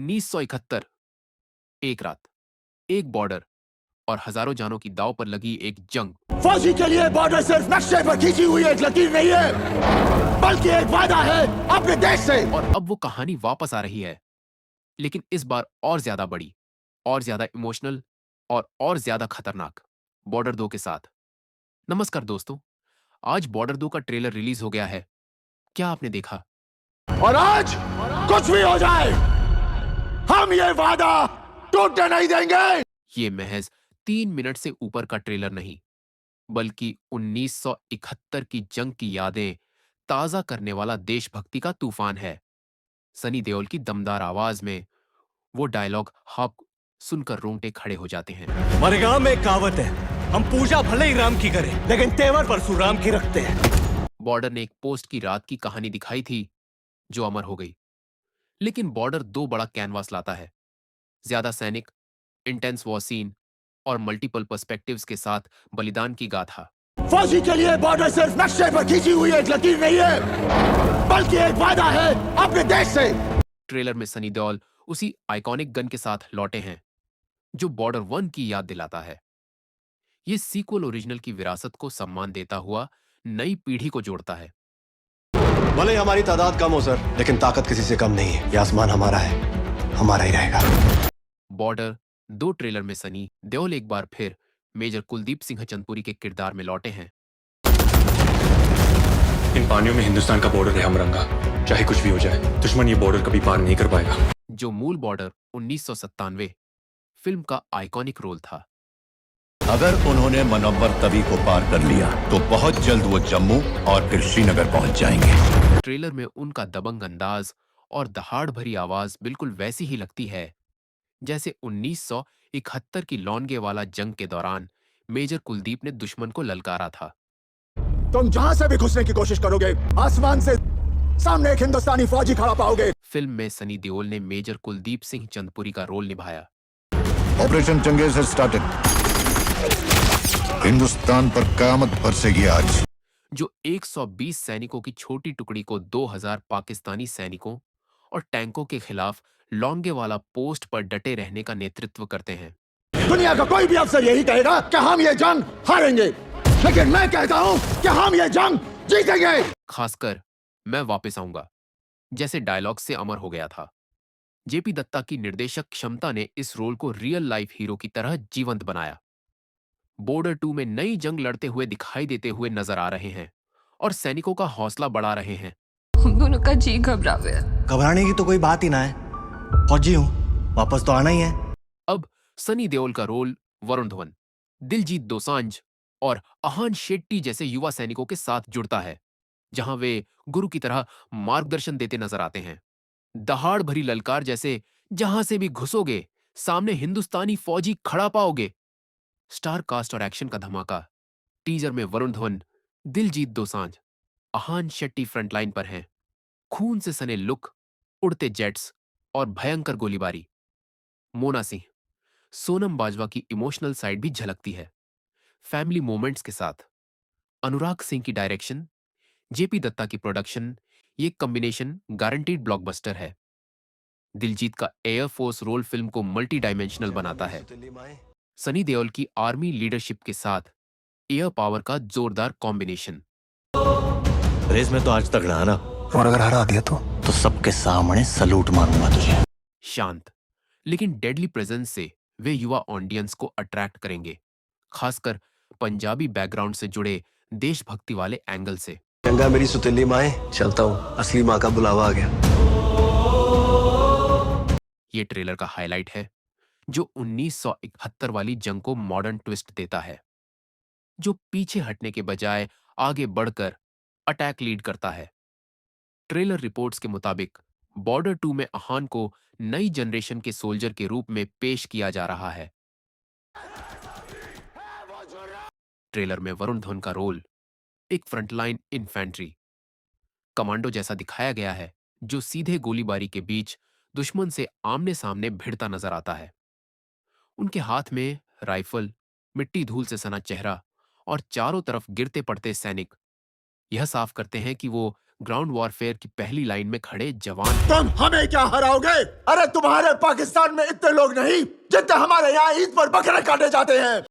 1971। एक रात, एक बॉर्डर और हजारों जानों की दांव पर लगी एक जंग। फौजी के लिए बॉर्डर सिर्फ नक्शे पर खींची हुई एक लकीर नहीं है, बल्कि एक वादा है अपने देश से। और अब वो कहानी वापस आ रही है, लेकिन इस बार और ज्यादा बड़ी, और ज्यादा इमोशनल और ज्यादा खतरनाक। बॉर्डर 2 के साथ। नमस्कार दोस्तों, आज बॉर्डर 2 का ट्रेलर रिलीज हो गया है। क्या आपने देखा? और आज कुछ भी हो जाए, हम ये वादा टूटने नहीं देंगे। ये महज 3 मिनट से ऊपर का ट्रेलर नहीं, बल्कि 1971 की जंग की यादें ताजा करने वाला देशभक्ति का तूफान है। सनी देओल की दमदार आवाज में वो डायलॉग आप सुनकर रोंगटे खड़े हो जाते हैं। मरगांव में एक कहावत है, हम पूजा भले ही राम की करें, लेकिन तेवर परशुराम की रखते हैं। बॉर्डर ने एक पोस्ट की रात की कहानी दिखाई थी जो अमर हो गई। लेकिन बॉर्डर 2 बड़ा कैनवास लाता है। ज्यादा सैनिक, इंटेंस वॉर सीन और मल्टीपल पर्सपेक्टिव्स के साथ बलिदान की गाथा। फौजी के लिए बॉर्डर सिर्फ नक्शे पर खींची हुई एक लकीर नहीं है, बल्कि एक वादा है अपने देश से। ट्रेलर में सनी देओल उसी आइकॉनिक गन के साथ लौटे हैं जो बॉर्डर 1 की याद दिलाता है। ये सीक्वल ओरिजिनल की विरासत को सम्मान देता हुआ नई पीढ़ी को जोड़ता है। भले ही हमारी तादाद कम हो सर, लेकिन ताकत किसी से कम नहीं है। ये आसमान हमारा है, हमारा ही रहेगा। बॉर्डर 2 ट्रेलर में सनी देओल एक बार फिर मेजर कुलदीप सिंह चंदपुरी के किरदार में लौटे हैं। इन पानियों में हिंदुस्तान का बॉर्डर है हमरंगा। चाहे कुछ भी हो जाए, दुश्मन ये बॉर्डर कभी पार नहीं कर पाएगा। जो मूल बॉर्डर 1997 फिल्म का आइकॉनिक रोल था। अगर उन्होंने मनव्वर तवी को पार कर लिया तो बहुत जल्द वो जम्मू और फिर श्रीनगर पहुंच जाएंगे। ट्रेलर में उनका दबंग अंदाज और दहाड़ भरी आवाज बिल्कुल वैसी ही लगती है जैसे 1971 की लौनगे वाला जंग के दौरान मेजर कुलदीप ने दुश्मन को ललकारा था। तुम जहां से भी घुसने की कोशिश करोगे, आसमान से सामने एक हिंदुस्तानी फौजी खड़ा पाओगे। फिल्म में सनी देओल ने मेजर कुलदीप सिंह चंदपुरी का रोल निभाया। Operation Changez has started. Hindustan पर कयामत बरसेगी आज। जो 120 सैनिकों की छोटी टुकड़ी को 2000 पाकिस्तानी सैनिकों और टैंकों के खिलाफ लौंगेवाला पोस्ट पर डटे रहने का नेतृत्व करते हैं। दुनिया का कोई भी अफसर यही कहेगा कि हम ये जंग हारेंगे, लेकिन मैं कहता हूं कि हम ये जंग जीतेंगे। खासकर मैं वापस आऊंगा जैसे डायलॉग से अमर हो गया था। जेपी दत्ता की निर्देशक क्षमता ने इस रोल को रियल लाइफ हीरो की तरह जीवंत बनाया। बॉर्डर 2 में नई जंग लड़ते हुए दिखाई देते हुए नजर आ रहे हैं और सैनिकों का हौसला बढ़ा रहे हैं। हम दोनों का जी घबरावे है। घबराने की तो कोई बात ही ना है, फौजी हूँ, वापस तो आना ही है। अब सनी देओल का रोल वरुण धवन, दिलजीत दोसांझ और अहान शेट्टी जैसे युवा सैनिकों के साथ जुड़ता है, जहां वे गुरु की तरह मार्गदर्शन देते नजर आते हैं। दहाड़ भरी ललकार जैसे जहां से भी घुसोगे सामने हिंदुस्तानी फौजी खड़ा पाओगे। स्टार कास्ट और एक्शन का धमाका। टीजर में वरुण धवन, दिलजीत दोसांझ, अहान शेट्टी फ्रंटलाइन पर हैं। खून से सने लुक, उड़ते जेट्स और भयंकर गोलीबारी। मोना सिंह, सोनम बाजवा की इमोशनल साइड भी झलकती है, फैमिली मोमेंट्स के साथ। अनुराग सिंह की डायरेक्शन, जेपी दत्ता की प्रोडक्शन, ये कॉम्बिनेशन गारंटीड ब्लॉकबस्टर है। दिलजीत का एयरफोर्स रोल फिल्म को मल्टी डायमेंशनल बनाता है। सनी देओल की आर्मी लीडरशिप के साथ एयर पावर का जोरदार कॉम्बिनेशन। रेस में तो आज तक रहा ना, और अगर हरा दिया तो सबके सामने सलूट मारूंगा तुझे। शांत लेकिन डेडली प्रेजेंस से वे युवा ऑडियंस को अट्रैक्ट करेंगे, खासकर पंजाबी बैकग्राउंड से जुड़े देशभक्ति वाले एंगल से। गंगा मेरी सुतीली माए, चलता हूँ, असली माँ का बुलावा आ गया। ये ट्रेलर का हाईलाइट है जो 1971 वाली जंग को मॉडर्न ट्विस्ट देता है, जो पीछे हटने के बजाय आगे बढ़कर अटैक लीड करता है। ट्रेलर रिपोर्ट्स के मुताबिक बॉर्डर 2 में अहान को नई जनरेशन के सोल्जर के रूप में पेश किया जा रहा है। ट्रेलर में वरुण धवन का रोल एक फ्रंटलाइन इन्फेंट्री कमांडो जैसा दिखाया गया है, जो सीधे गोलीबारी के बीच दुश्मन से आमने सामने भिड़ता नजर आता है। उनके हाथ में राइफल, मिट्टी धूल से सना चेहरा और चारों तरफ गिरते पड़ते सैनिक यह साफ करते हैं कि वो ग्राउंड वॉरफेयर की पहली लाइन में खड़े जवान। तुम हमें क्या हराओगे? अरे तुम्हारे पाकिस्तान में इतने लोग नहीं जितने हमारे यहाँ ईद पर बकरे काटे जाते हैं।